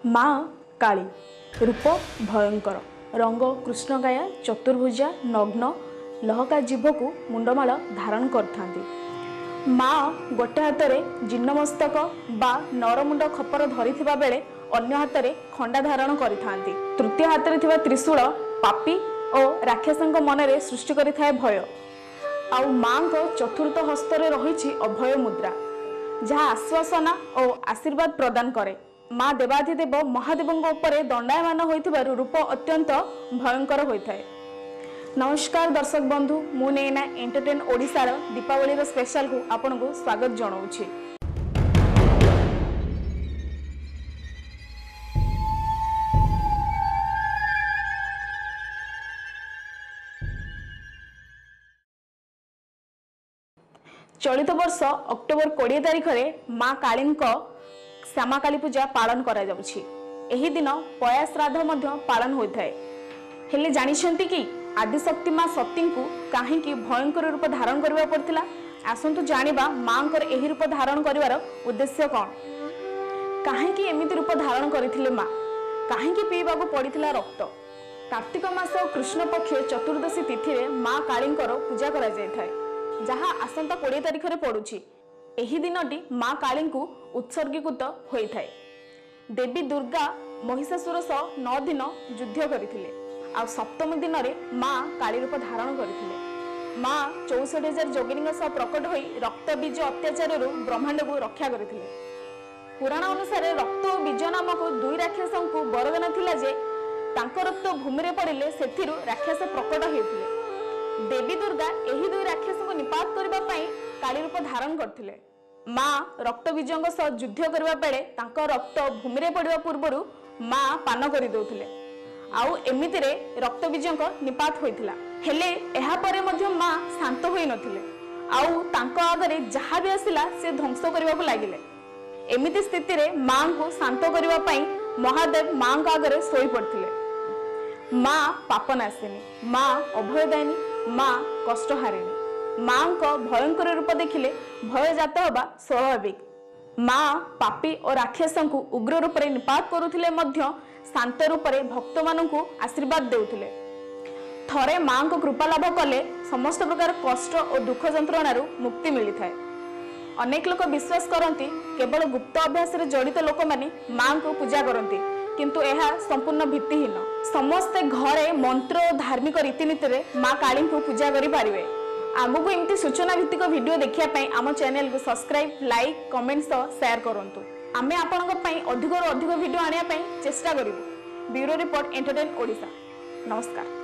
माँ काली रूप भयंकर रंग कृष्णकाया चतुर्भुजा नग्न लहका जीभ को मुंडमाल धारण करथांती। माँ गोटे हाथ में जिन्नमस्तक बा नरमुंड खपर धरी बेले अन्य हाथ में खंडा धारण करिथांती। तृतीय हाथ में थिबा त्रिशूल पापी और राक्षसंक मनरे सृष्टि करिथाए भय। आउ माँ को चतुर्थ हस्तरे रही अभय मुद्रा जहाँ आश्वासना और आशीर्वाद प्रदान करे। माँ देवाधिदेव महादेवों उपरे दंडायमान होइथिबारु रूप अत्यंत भयंकर होइथाए। नमस्कार दर्शक बंधु, मु नैना एंटरटेन ओडिशार दीपावली स्पेशल को आपन को स्वागत जनाऊछि। चलित वर्ष अक्टोबर 20 तारिख में माँ काली श्यामाकाली पूजा पालन करा जाउछि। एही दिन पया श्राद्ध मध्य पालन होइथाए। हेले जानिछंती कि आदिशक्ति माँ सती को काहेकि भयंकर रूप धारण करबा पड़तिला। आसंतु जानिबा माँकर एही रूप धारण करिवार उद्देश्य कोन, काहेकि एमिति रूप धारण करिथिले माँ, काहेकि पीबा को पड़िथिला रक्त। कार्तिक मास कृष्ण पक्ष चतुर्दशी तिथि रे माँ कालींकर पूजा करा जायथाए, जहाँ आसंता 20 तारिख रे पड़ुछि। एही दिनटी माँ काली को उत्सर्गीकृत होइथाए। देवी दुर्गा महिषासुर सह 9 दिन युद्ध करथिले। आ सप्तमी दिन रे माँ काली रूप धारण करथिले। माँ 64,000 जोगिनी सह प्रकट होई रक्त बीज अत्याचार ब्रह्मांड को रक्षा करथिले। पुराण अनुसार रक्त और बीज नामक 2 राक्षसों को वरदान थिला जे तांको रक्त भूमि रे पड़िले सेथिरु राक्षस प्रकट हेउथिले। देवी दुर्गा एही 2 राक्षस को निपात करबा पई काली रूप धारण करथिले। माँ रक्त बीजों सह युद्ध करबा बेले तांको रक्त भूमि रे पड़िबा पूर्वरु माँ पान करि दउथिले। आउ एमिति रे रक्त बीजों निपात होइथिला। हेले एहा परे मध्य माँ शांत होई नथिले। आउ तांको आगरे जहा भी आसिला से ध्वंस करबा को लागिले। एमिति स्थिति रे माँ को शांत करबा पई महादेव माँ को आगरे सोई पड़थिले। माँ पापनाशिनी, माँ अभयदायिनी, माँ कष्टहारिणी। माँ को भयंकर रूप देखिले भय जात होबा स्वाभाविक। माँ पापी और राक्षसों को उग्र रूप रे निपात करुथिले मध्य शांत रूप रे भक्त मानन को आशीर्वाद देउथिले। थरे माँ को कृपा लाभ कले समस्त प्रकार कष्ट और दुख जंत्रणा मुक्ति मिली थाए। अनेक लोक विश्वास करती केवल गुप्त अभ्यास रे जड़ित लोक माने माँ को पूजा करती, किंतु यह संपूर्ण भित्तिहीन। समस्ते घरे मंत्र और धार्मिक रीतिनीति रे माँ काली को पूजा करि पारिबे। आगु को एमती सूचना भित्तिक वीडियो देखिया पई आम चैनल को सब्सक्राइब, लाइक, कमेंट सह शेयर करंतु। आमे आपनक पई अधिक वीडियो आनिया पई चेष्टा करिबु। Bureau report entertain Odisha. नमस्कार।